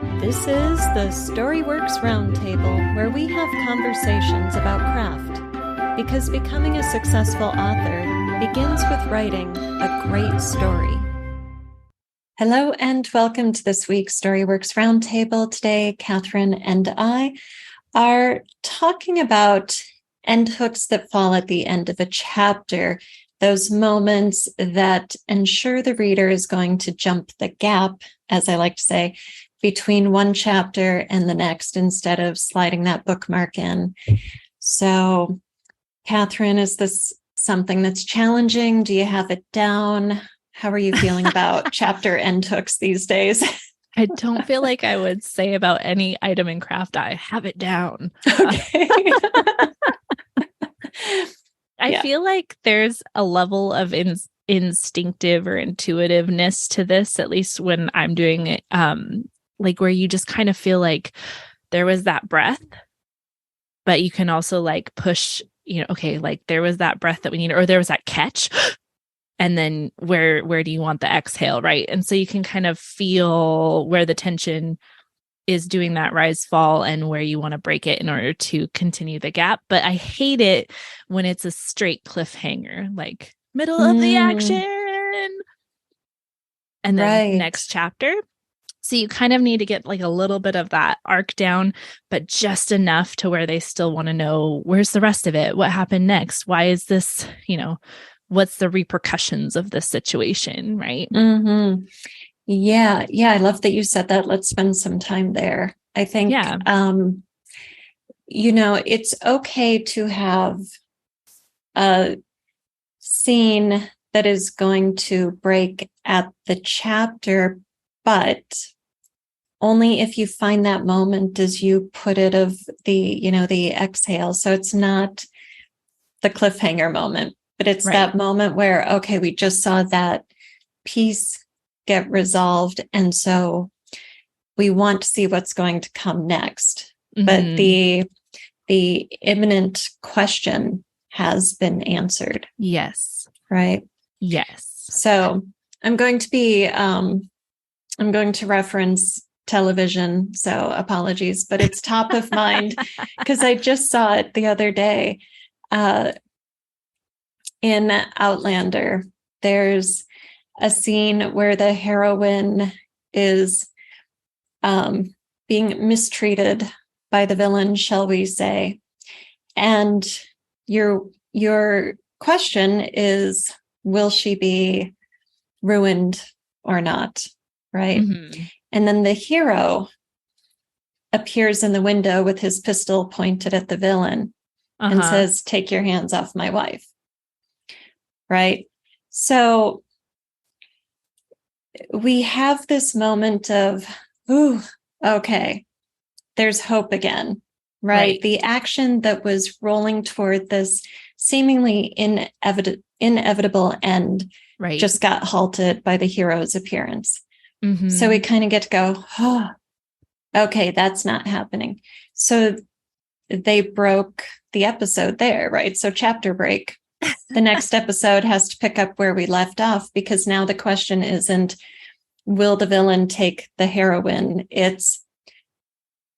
This is the Storyworks Roundtable, where we have conversations about craft, because becoming a successful author begins with writing a great story. Hello and welcome to this week's Storyworks Roundtable. Today, Kathryn and I are talking about end hooks that fall at the end of a chapter, those moments that ensure the reader is going to jump the gap, as I like to say, between one chapter and the next instead of sliding that bookmark in. So, Kathryn, is this something that's challenging? Do you have it down? How are you feeling about chapter end hooks these days? I don't feel like I would say about any item in craft, I have it down. Okay. I feel like there's a level of instinctive or intuitiveness to this, at least when I'm doing it, like where you just kind of feel like there was that breath, but you can also like push, okay, like there was that breath that we need, or there was that catch. And then where do you want the exhale, right? And so you can kind of feel where the tension is doing that rise fall and where you want to break it in order to continue the gap. But I hate it when it's a straight cliffhanger, like middle of the action and then next chapter. So you kind of need to get like a little bit of that arc down, but just enough to where they still want to know, where's the rest of it? What happened next? Why is this, what's the repercussions of this situation, right? Mm-hmm. Yeah. I love that you said that. Let's spend some time there. I think, it's okay to have a scene that is going to break at the chapter, but only if you find that moment, as you put it, of the exhale. So it's not the cliffhanger moment, but it's that moment where, okay, we just saw that piece get resolved. And so we want to see what's going to come next. Mm-hmm. But the imminent question has been answered. Yes. Right? Yes. So I'm going to reference television, so apologies, but it's top of mind because I just saw it the other day. In Outlander, there's a scene where the heroine is being mistreated by the villain, shall we say. And your question is, will she be ruined or not? Right? Mm-hmm. And then the hero appears in the window with his pistol pointed at the villain and says, "Take your hands off my wife." Right? So we have this moment of, ooh, okay, there's hope again, right? The action that was rolling toward this seemingly inevitable end just got halted by the hero's appearance. Mm-hmm. So we kind of get to go, oh, okay, that's not happening. So they broke the episode there, right? So chapter break. The next episode has to pick up where we left off, because now the question isn't, will the villain take the heroine? It's,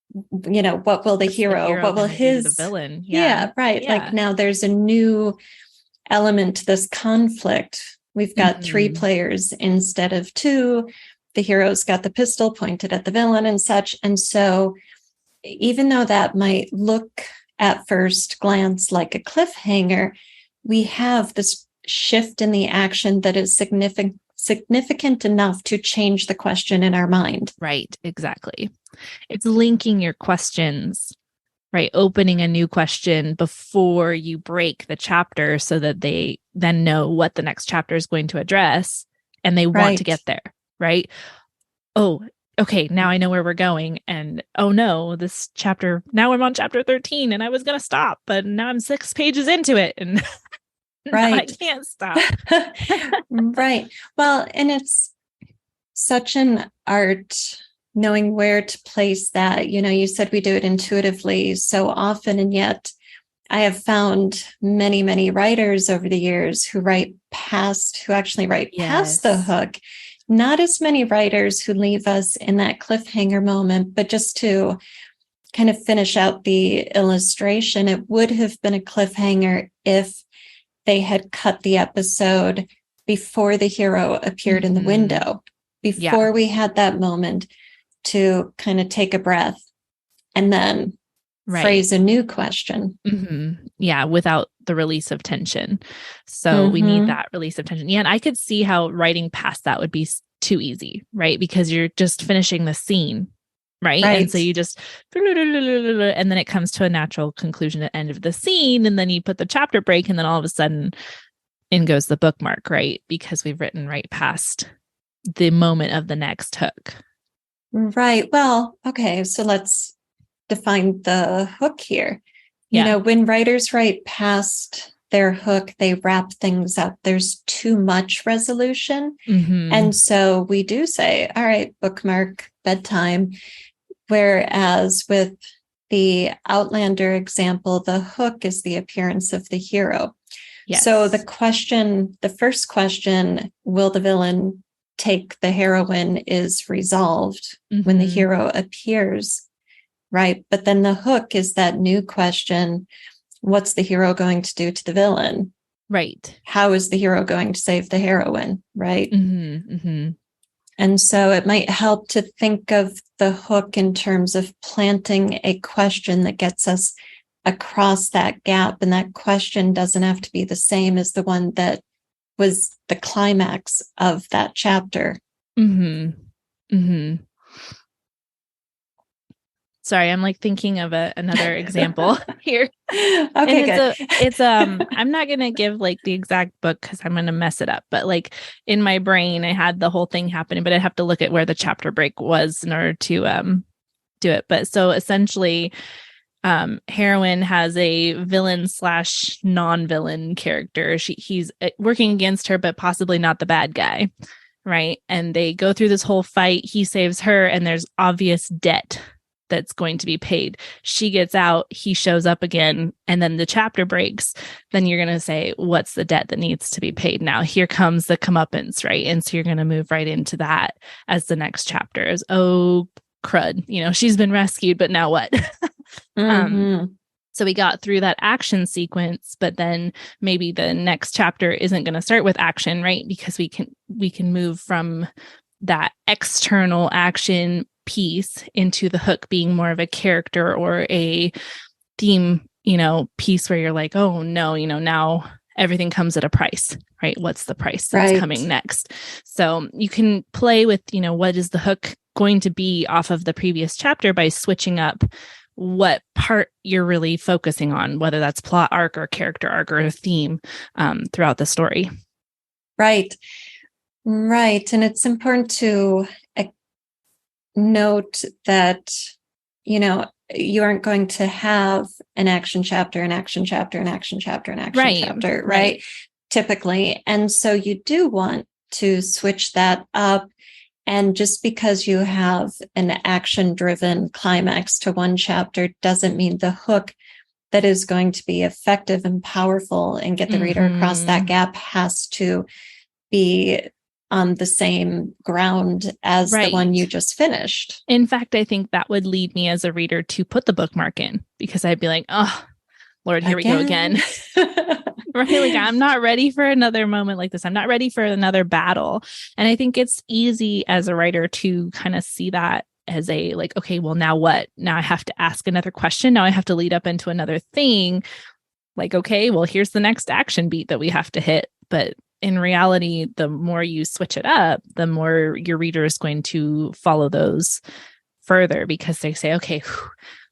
what will the hero what will his the villain? Yeah. Like now there's a new element to this conflict. We've got three players instead of two. The hero's got the pistol pointed at the villain and such. And so even though that might look at first glance like a cliffhanger, we have this shift in the action that is significant enough to change the question in our mind. Right, exactly. It's linking your questions, right? Opening a new question before you break the chapter so that they then know what the next chapter is going to address and they want to get there, right? Oh, okay, now I know where we're going. And oh no, this chapter, now I'm on chapter 13 and I was going to stop, but now I'm 6 pages into it and I can't stop. Right. Well, and it's such an art knowing where to place that. You said we do it intuitively so often, and yet I have found many, many writers over the years who actually write past the hook, not as many writers who leave us in that cliffhanger moment, but just to kind of finish out the illustration, it would have been a cliffhanger if they had cut the episode before the hero appeared in the window, before we had that moment to kind of take a breath and then phrase a new question. Yeah, without the release of tension. So we need that release of tension. Yeah, and I could see how writing past that would be too easy, right? Because you're just finishing the scene, right? And so you just, and then it comes to a natural conclusion at the end of the scene, and then you put the chapter break, and then all of a sudden in goes the bookmark, right? Because we've written right past the moment of the next hook. Right. Well, okay, so let's define the hook here. You know, when writers write past their hook, they wrap things up. There's too much resolution. And so we do say, all right, bookmark, bedtime. Whereas with the Outlander example, the hook is the appearance of the hero. So the first question, will the villain take the heroine, is resolved when the hero appears. Right. But then the hook is that new question. What's the hero going to do to the villain? Right. How is the hero going to save the heroine? Right. And so it might help to think of the hook in terms of planting a question that gets us across that gap. And that question doesn't have to be the same as the one that was the climax of that chapter. Sorry, I'm like thinking of another example here. Okay, good. It's I'm not gonna give like the exact book because I'm gonna mess it up. But like in my brain, I had the whole thing happening, but I'd have to look at where the chapter break was in order to do it. But so essentially, heroine has a villain / non-villain character. He's working against her, but possibly not the bad guy, right? And they go through this whole fight. He saves her, and there's obvious debt that's going to be paid. She gets out, he shows up again, and then the chapter breaks. Then you're going to say, what's the debt that needs to be paid now? Here comes the comeuppance, right? And so you're going to move right into that as the next chapter is, oh, crud, you know, she's been rescued, but now what? So we got through that action sequence, but then maybe the next chapter isn't going to start with action, right? Because we can move from that external action piece into the hook being more of a character or a theme, you know, piece where you're like, oh no, you know, now everything comes at a price, right? What's the price that's coming next? So you can play with, you know, what is the hook going to be off of the previous chapter by switching up what part you're really focusing on, whether that's plot arc or character arc or a theme throughout the story. Right. And it's important to note that, you know, you aren't going to have an action chapter, an action chapter, an action chapter, an action chapter, right? Typically. And so you do want to switch that up. And just because you have an action-driven climax to one chapter doesn't mean the hook that is going to be effective and powerful and get the reader across that gap has to be on the same ground as the one you just finished. In fact, I think that would lead me as a reader to put the bookmark in, because I'd be like, oh, Lord, here we go again. Right? Like, I'm not ready for another moment like this. I'm not ready for another battle. And I think it's easy as a writer to kind of see that as a like, okay, well, now what? Now I have to ask another question. Now I have to lead up into another thing. Like, okay, well, here's the next action beat that we have to hit. But in reality, the more you switch it up, the more your reader is going to follow those further, because they say, okay,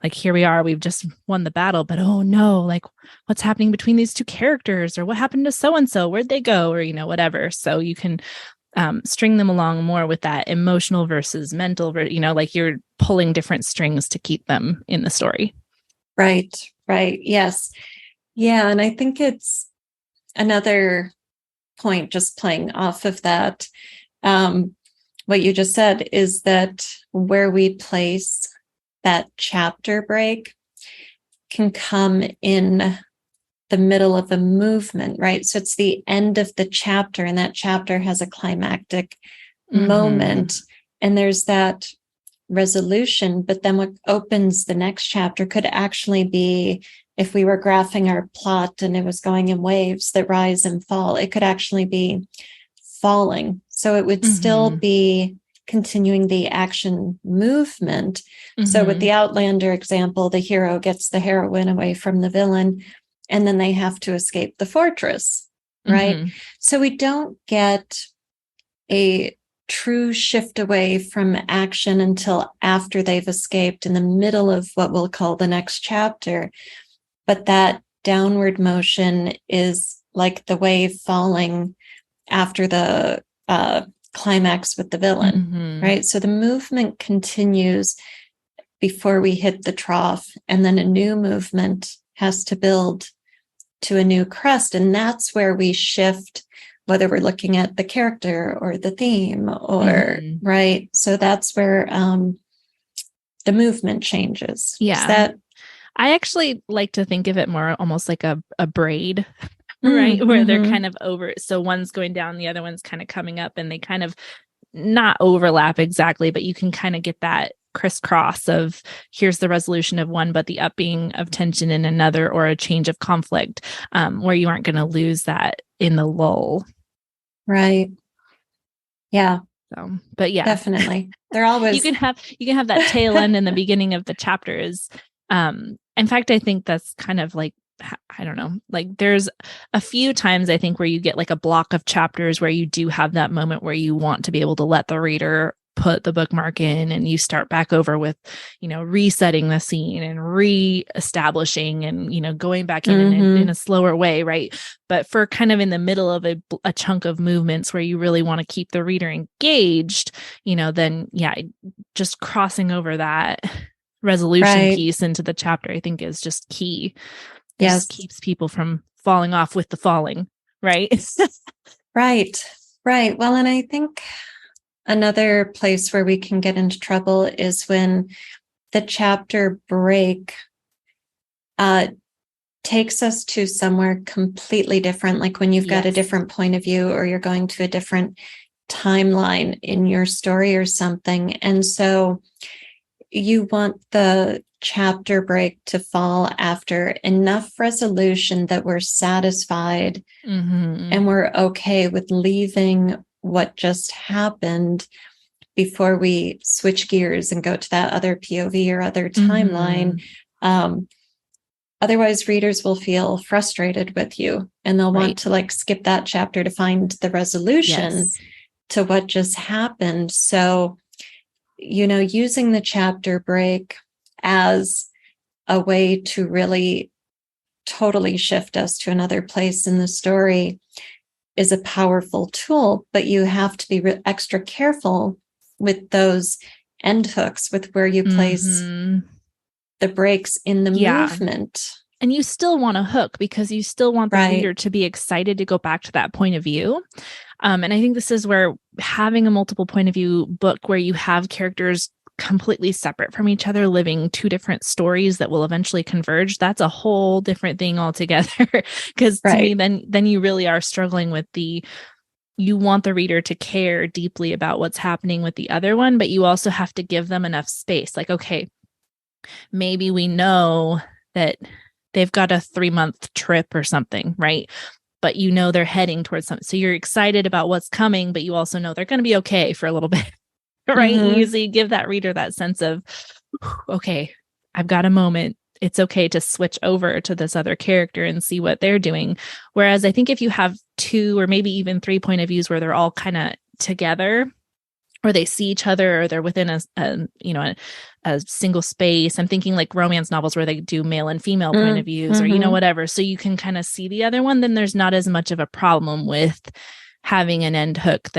like here we are, we've just won the battle, but oh no, like what's happening between these two characters, or what happened to so-and-so, where'd they go, or, you know, whatever. So you can string them along more with that emotional versus mental, you know, like you're pulling different strings to keep them in the story. Right. Yes. Yeah. And I think it's another point, just playing off of that, what you just said is that where we place that chapter break can come in the middle of a movement, right? So it's the end of the chapter, and that chapter has a climactic moment, and there's that resolution. But then what opens the next chapter could actually be, if we were graphing our plot and it was going in waves that rise and fall, it could actually be falling. So it would still be continuing the action movement. So with the Outlander example, the hero gets the heroine away from the villain, and then they have to escape the fortress, right? So we don't get a true shift away from action until after they've escaped, in the middle of what we'll call the next chapter. But that downward motion is like the wave falling after the climax with the villain, right? So the movement continues before we hit the trough, and then a new movement has to build to a new crest. And that's where we shift, whether we're looking at the character or the theme, or right. So that's where the movement changes. Yeah. I actually like to think of it more almost like a braid, right? Where they're kind of over. So one's going down, the other one's kind of coming up, and they kind of not overlap exactly, but you can kind of get that crisscross of here's the resolution of one, but the upping of tension in another, or a change of conflict, where you aren't going to lose that in the lull. Right. Yeah. So, but yeah, definitely. They're always, you can have that tail end in the beginning of the chapters. In fact, I think that's kind of like, I don't know, like there's a few times I think where you get like a block of chapters where you do have that moment where you want to be able to let the reader put the bookmark in, and you start back over with, resetting the scene and re-establishing and, going back in a slower way. Right. But for kind of in the middle of a chunk of movements where you really want to keep the reader engaged, then just crossing over that resolution piece into the chapter, I think is just key. It just keeps people from falling off with the falling. Right. Right. Well, and I think another place where we can get into trouble is when the chapter break takes us to somewhere completely different, like when you've got a different point of view, or you're going to a different timeline in your story or something. And so you want the chapter break to fall after enough resolution that we're satisfied and we're okay with leaving what just happened before we switch gears and go to that other POV or other timeline. Otherwise, readers will feel frustrated with you, and they'll want to like skip that chapter to find the resolution to what just happened. So, using the chapter break as a way to really totally shift us to another place in the story is a powerful tool, but you have to be extra careful with those end hooks, with where you place the breaks in the movement. And you still want a hook, because you still want the reader to be excited to go back to that point of view. And I think this is where having a multiple point of view book where you have characters completely separate from each other, living two different stories that will eventually converge, that's a whole different thing altogether. Because to me, then you really are struggling with you want the reader to care deeply about what's happening with the other one, but you also have to give them enough space. Like, okay, maybe we know that they've got a 3-month trip or something, right? But they're heading towards something. So you're excited about what's coming, but you also know they're going to be okay for a little bit. Right. You usually give that reader that sense of, okay, I've got a moment. It's okay to switch over to this other character and see what they're doing. Whereas I think if you have 2 or maybe even 3 point of views where they're all kind of together, or they see each other, or they're within a single space. I'm thinking like romance novels where they do male and female point of views, or, whatever. So you can kind of see the other one, then there's not as much of a problem with having an end hook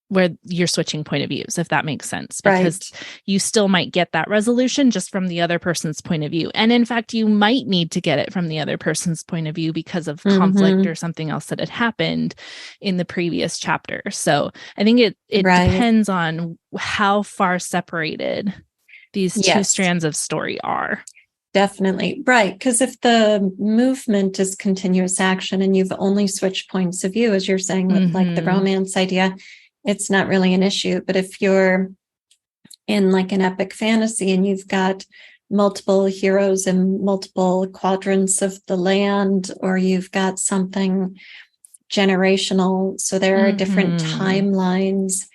where you're switching point of views, if that makes sense, because you still might get that resolution just from the other person's point of view. And in fact, you might need to get it from the other person's point of view because of conflict or something else that had happened in the previous chapter. So I think it depends on how far separated these two strands of story are. Definitely. Right. Because if the movement is continuous action and you've only switched points of view, as you're saying with like the romance idea, it's not really an issue. But if you're in like an epic fantasy and you've got multiple heroes in multiple quadrants of the land, or you've got something generational, so there are different timelines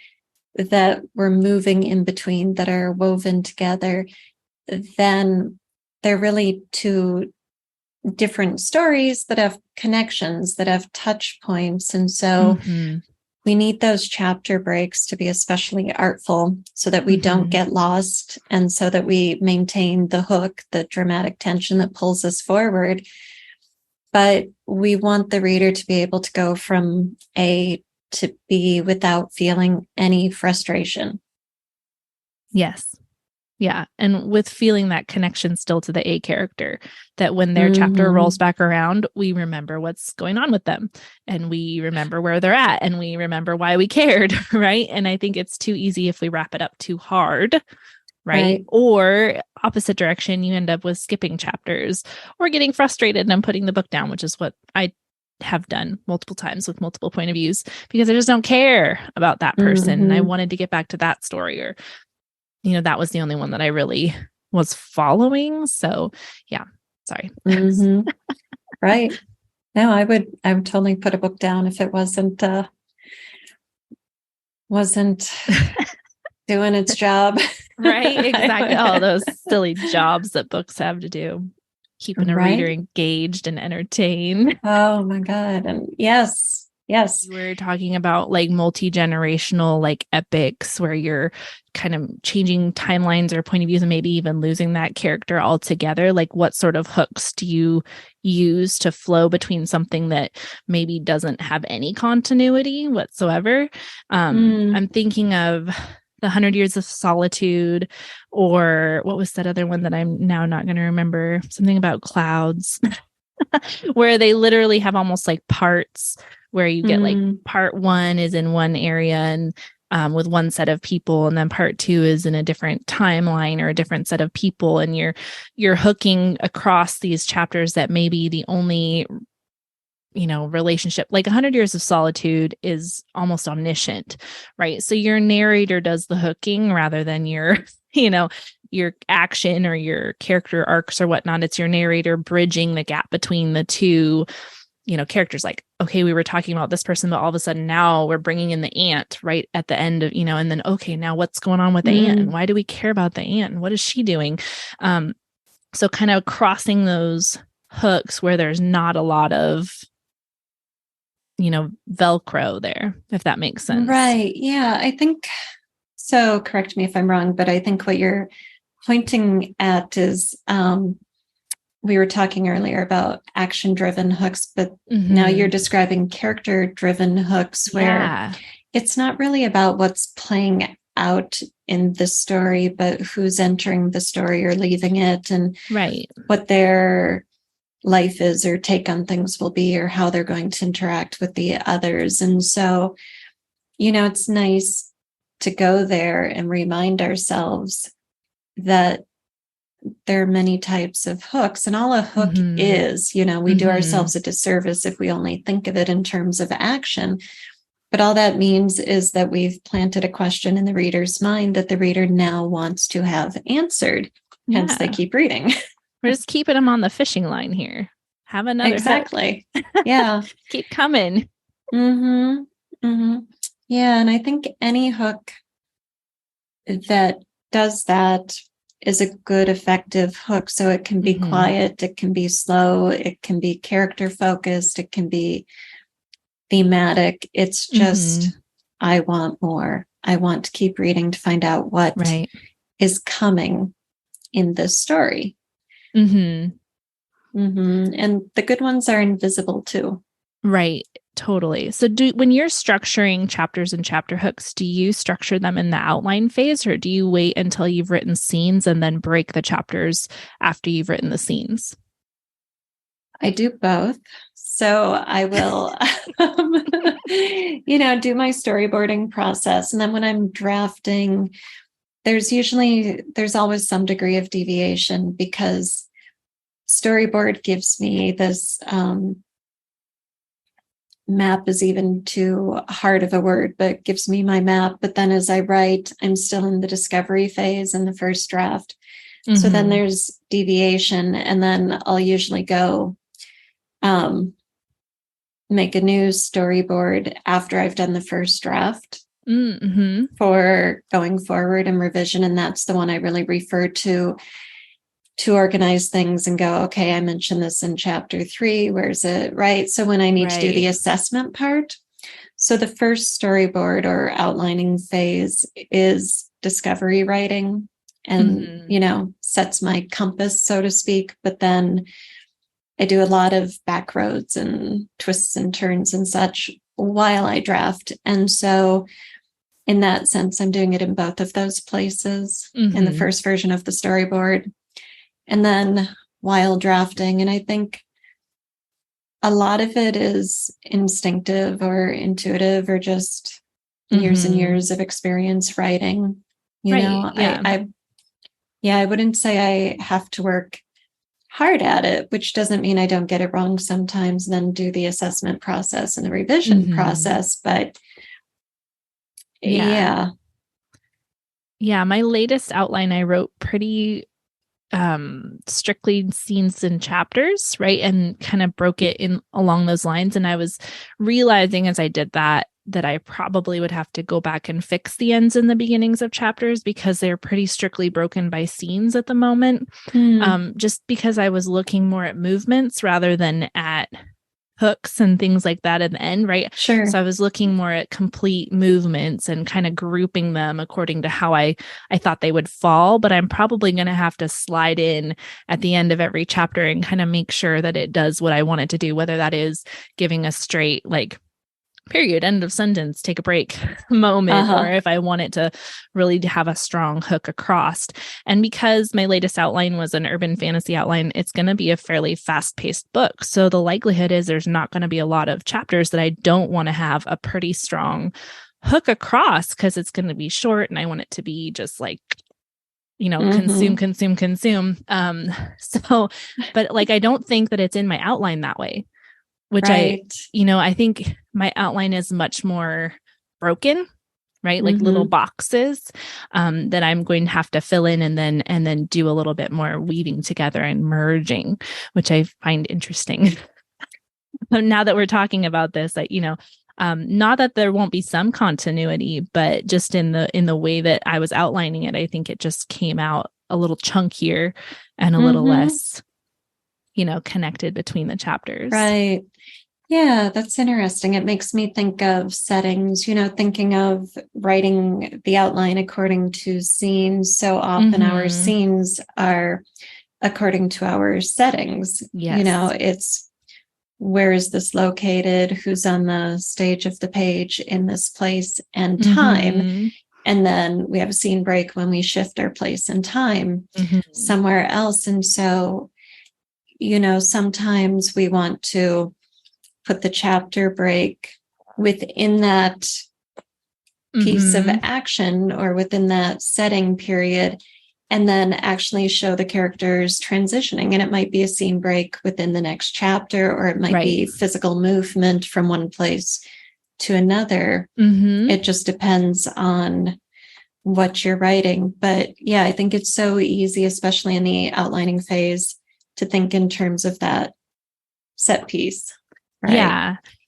that we're moving in between that are woven together, then they're really two different stories that have connections, that have touch points. And so we need those chapter breaks to be especially artful so that we don't get lost, and so that we maintain the hook, the dramatic tension that pulls us forward. But we want the reader to be able to go from A to B without feeling any frustration. Yes. Yeah. And with feeling that connection still to the A character, that when their chapter rolls back around, we remember what's going on with them, and we remember where they're at, and we remember why we cared. Right. And I think it's too easy if we wrap it up too hard. Right. Or opposite direction, you end up with skipping chapters or getting frustrated and putting the book down, which is what I have done multiple times with multiple point of views, because I just don't care about that person. And I wanted to get back to that story, or, you know, that was the only one that I really was following. So yeah, sorry. Right. No, I would totally put a book down if it wasn't doing its job. Right. Exactly. All those silly jobs that books have to do. Keeping a reader engaged and entertained. Oh my God. And yes. You were talking about like multi-generational, like epics where you're kind of changing timelines or point of views and maybe even losing that character altogether. Like, what sort of hooks do you use to flow between something that maybe doesn't have any continuity whatsoever? I'm thinking of the 100 Years of Solitude, or what was that other one that I'm now not going to remember? Something about clouds, where they literally have almost like parts, where you get like part one is in one area and with one set of people, and then part two is in a different timeline or a different set of people, and you're hooking across these chapters that may be the only, you know, relationship. Like 100 Years of Solitude is almost omniscient, right? So your narrator does the hooking rather than your, you know, your action or your character arcs or whatnot. It's your narrator bridging the gap between the two, you know, characters. Like, okay, we were talking about this person, but all of a sudden now we're bringing in the aunt right at the end of, you know, and then, okay, now what's going on with the aunt, and why do we care about the aunt, and what is she doing? So kind of crossing those hooks where there's not a lot of, you know, Velcro there, if that makes sense. Right. Yeah, I think so. Correct me if I'm wrong, but I think what you're pointing at is, we were talking earlier about action-driven hooks, but now you're describing character-driven hooks, where it's not really about what's playing out in the story, but who's entering the story or leaving it, and what their life is or take on things will be, or how they're going to interact with the others. And so, you know, it's nice to go there and remind ourselves that there are many types of hooks, and all a hook is, you know, we do ourselves a disservice if we only think of it in terms of action. But all that means is that we've planted a question in the reader's mind that the reader now wants to have answered. Hence, they keep reading. We're just keeping them on the fishing line here. Have another exactly. Yeah. Keep coming. Yeah. And I think any hook that does that is a good, effective hook. So it can be quiet, it can be slow, it can be character focused, it can be thematic. It's just, I want more. I want to keep reading to find out what is coming in this story. And the good ones are invisible too. Right. Totally. So when you're structuring chapters and chapter hooks, do you structure them in the outline phase, or do you wait until you've written scenes and then break the chapters after you've written the scenes? I do both. So I will, you know, do my storyboarding process. And then when I'm drafting, there's always some degree of deviation, because storyboard gives me this map is even too hard of a word, but gives me my map. But then as I write, I'm still in the discovery phase in the first draft. So then there's deviation, and then I'll usually go make a new storyboard after I've done the first draft for going forward and revision. And that's the one I really refer to organize things and go, okay, I mentioned this in chapter 3. Where's it? Right. So when I need to do the assessment part, so the first storyboard or outlining phase is discovery writing and, sets my compass, so to speak. But then I do a lot of back roads and twists and turns and such while I draft. And so in that sense, I'm doing it in both of those places in the first version of the storyboard. And then while drafting, and I think a lot of it is instinctive or intuitive or just years and years of experience writing. I wouldn't say I have to work hard at it, which doesn't mean I don't get it wrong sometimes, then do the assessment process and the revision process. But yeah, my latest outline I wrote pretty strictly scenes and chapters, right? And kind of broke it in along those lines. And I was realizing as I did that I probably would have to go back and fix the ends and the beginnings of chapters because they're pretty strictly broken by scenes at the moment. Just because I was looking more at movements rather than at hooks and things like that at the end, right? Sure. So I was looking more at complete movements and kind of grouping them according to how I thought they would fall. But I'm probably going to have to slide in at the end of every chapter and kind of make sure that it does what I want it to do, whether that is giving a straight like period, end of sentence, take a break moment, or if I want it to really have a strong hook across. And because my latest outline was an urban fantasy outline, it's going to be a fairly fast-paced book. So the likelihood is there's not going to be a lot of chapters that I don't want to have a pretty strong hook across because it's going to be short and I want it to be just like, consume. But like, I don't think that it's in my outline that way. Which I think my outline is much more broken, right? Like little boxes that I'm going to have to fill in and then do a little bit more weaving together and merging, which I find interesting. Now that we're talking about this, not that there won't be some continuity, but just in the way that I was outlining it, I think it just came out a little chunkier and a little less connected between the chapters. Right. Yeah, that's interesting. It makes me think of settings, thinking of writing the outline according to scenes. So often our scenes are according to our settings. Yes. It's where is this located? Who's on the stage of the page in this place and time? And then we have a scene break when we shift our place and time somewhere else. And so sometimes we want to put the chapter break within that piece of action or within that setting period, and then actually show the characters transitioning. And it might be a scene break within the next chapter, or it might be physical movement from one place to another. It just depends on what you're writing. But yeah, I think it's so easy, especially in the outlining phase, to think in terms of that set piece. Right?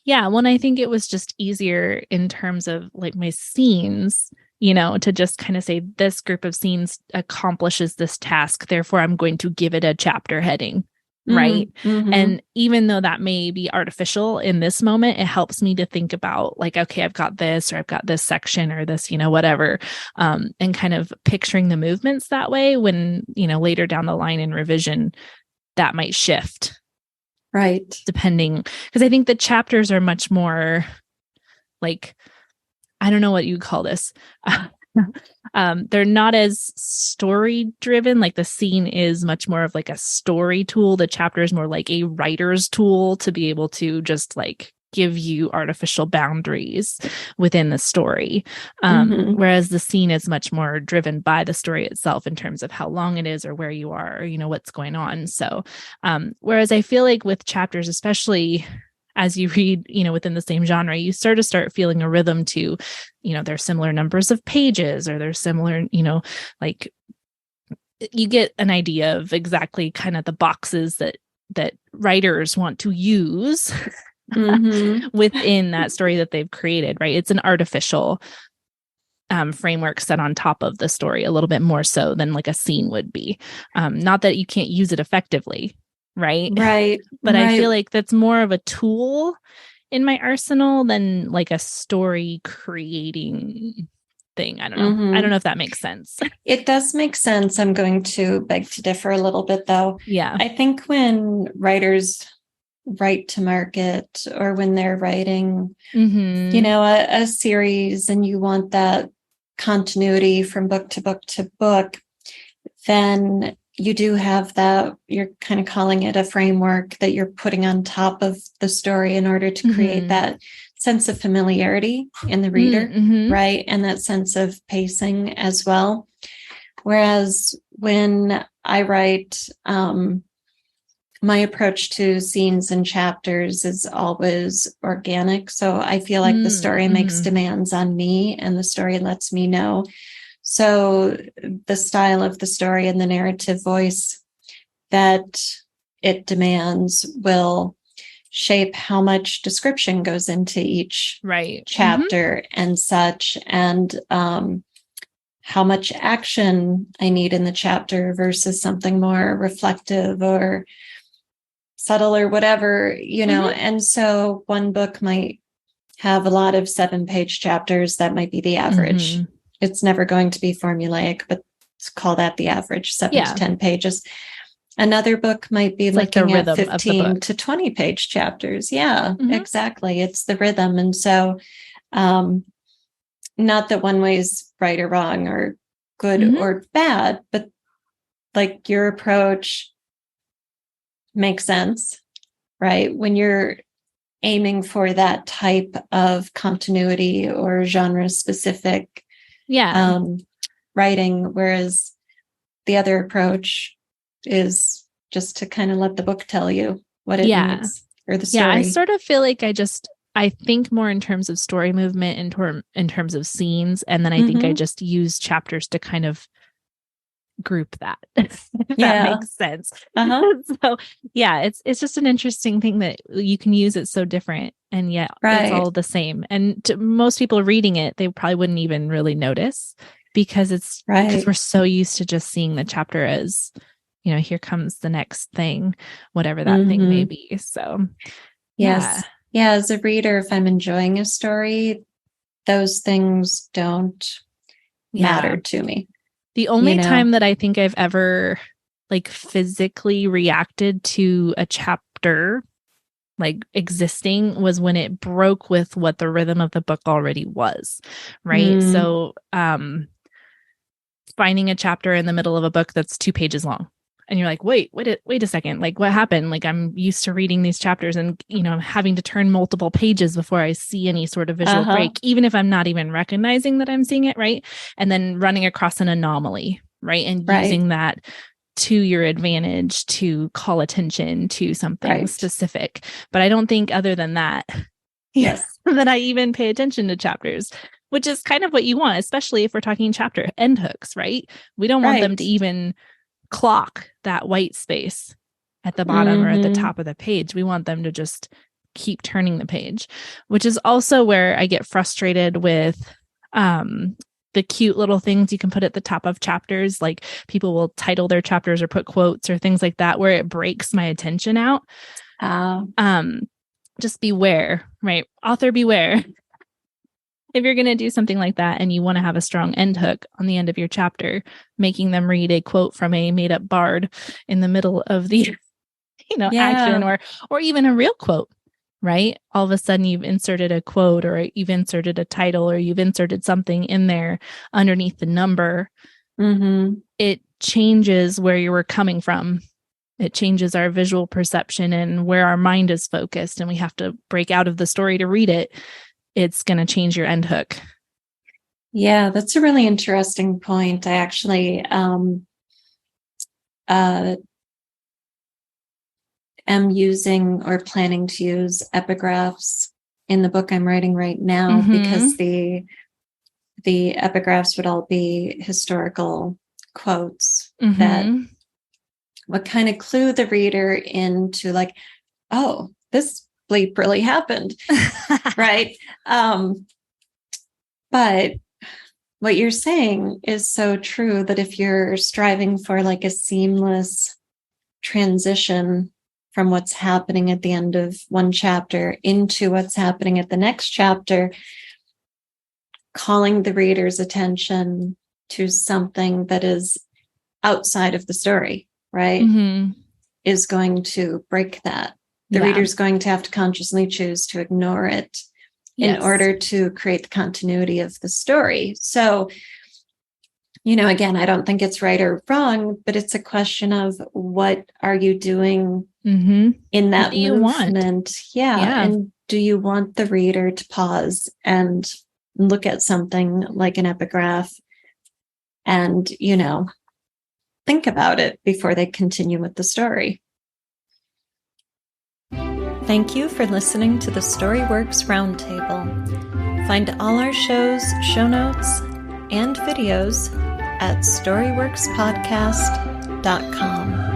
Yeah. Well, I think it was just easier in terms of like my scenes, to just kind of say this group of scenes accomplishes this task. Therefore, I'm going to give it a chapter heading. Right. And even though that may be artificial in this moment, it helps me to think about like, okay, I've got this, or I've got this section, or this, whatever, and kind of picturing the movements that way when, later down the line in revision, that might shift. Right. Depending, because I think the chapters are much more like, I don't know what you call this. They're not as story driven. Like the scene is much more of like a story tool. The chapter is more like a writer's tool to be able to just like give you artificial boundaries within the story. Whereas the scene is much more driven by the story itself in terms of how long it is or where you are, or, what's going on. So, whereas I feel like with chapters, especially as you read, within the same genre, you start feeling a rhythm to, there's similar numbers of pages, or there's similar, like you get an idea of exactly kind of the boxes that writers want to use within that story that they've created, right? It's an artificial framework set on top of the story, a little bit more so than like a scene would be. Not that you can't use it effectively, right? Right. But right. I feel like that's more of a tool in my arsenal than like a story creating thing. I don't know. I don't know if that makes sense. It does make sense. I'm going to beg to differ a little bit, though. Yeah. I think when writers write to market, or when they're writing, a series, and you want that continuity from book to book to book, then you do have that, you're kind of calling it a framework that you're putting on top of the story in order to create that sense of familiarity in the reader, right? And that sense of pacing as well. Whereas when I write, my approach to scenes and chapters is always organic. So I feel like the story makes demands on me, and the story lets me know. So the style of the story and the narrative voice that it demands will shape how much description goes into each chapter and such, and how much action I need in the chapter versus something more reflective or subtle or whatever, And so one book might have a lot of 7-page chapters. That might be the average. It's never going to be formulaic, but let's call that the average, 7 to 10 pages. Another book might be looking at 15 to 20-page chapters. Yeah, exactly. It's the rhythm. And so not that one way is right or wrong or good or bad, but like your approach makes sense, right? When you're aiming for that type of continuity or genre specific writing, whereas the other approach is just to kind of let the book tell you what it needs, or the story. Yeah, I sort of feel like I think more in terms of story movement, in terms of scenes, and then I think I just use chapters to kind of group that, if that makes sense. So it's just an interesting thing that you can use it so different, and yet it's all the same. And to most people reading it, they probably wouldn't even really notice, because because we're so used to just seeing the chapter as, here comes the next thing, whatever that thing may be. So as a reader, if I'm enjoying a story, those things don't matter to me. The only time that I think I've ever like physically reacted to a chapter like existing was when it broke with what the rhythm of the book already was, right? So finding a chapter in the middle of a book that's 2 pages long, and you're like, wait a second, like what happened? Like I'm used to reading these chapters and, having to turn multiple pages before I see any sort of visual break, even if I'm not even recognizing that I'm seeing it, right? And then running across an anomaly, right? And using that to your advantage to call attention to something specific. But I don't think other than that, that I even pay attention to chapters, which is kind of what you want, especially if we're talking chapter end hooks, right? We don't want them to even clock that white space at the bottom or at the top of the page. We want them to just keep turning the page, which is also where I get frustrated with the cute little things you can put at the top of chapters. Like people will title their chapters or put quotes or things like that, where it breaks my attention out. Just beware, right? Author beware. If you're going to do something like that and you want to have a strong end hook on the end of your chapter, making them read a quote from a made up bard in the middle of the, action, or even a real quote, right? All of a sudden you've inserted a quote, or you've inserted a title, or you've inserted something in there underneath the number. It changes where you were coming from. It changes our visual perception and where our mind is focused, and we have to break out of the story to read it. It's going to change your end hook. Yeah, that's a really interesting point. I actually am using or planning to use epigraphs in the book I'm writing right now, because the epigraphs would all be historical quotes that would kind of clue the reader into like, oh, this bleep really happened. Right. But what you're saying is so true, that if you're striving for like a seamless transition from what's happening at the end of one chapter into what's happening at the next chapter, calling the reader's attention to something that is outside of the story, right, is going to break that. The reader's going to have to consciously choose to ignore it in order to create the continuity of the story. So, again, I don't think it's right or wrong, but it's a question of what are you doing in that movement? Yeah. And do you want the reader to pause and look at something like an epigraph and, think about it before they continue with the story? Thank you for listening to the StoryWorks Roundtable. Find all our shows, show notes, and videos at storyworkspodcast.com.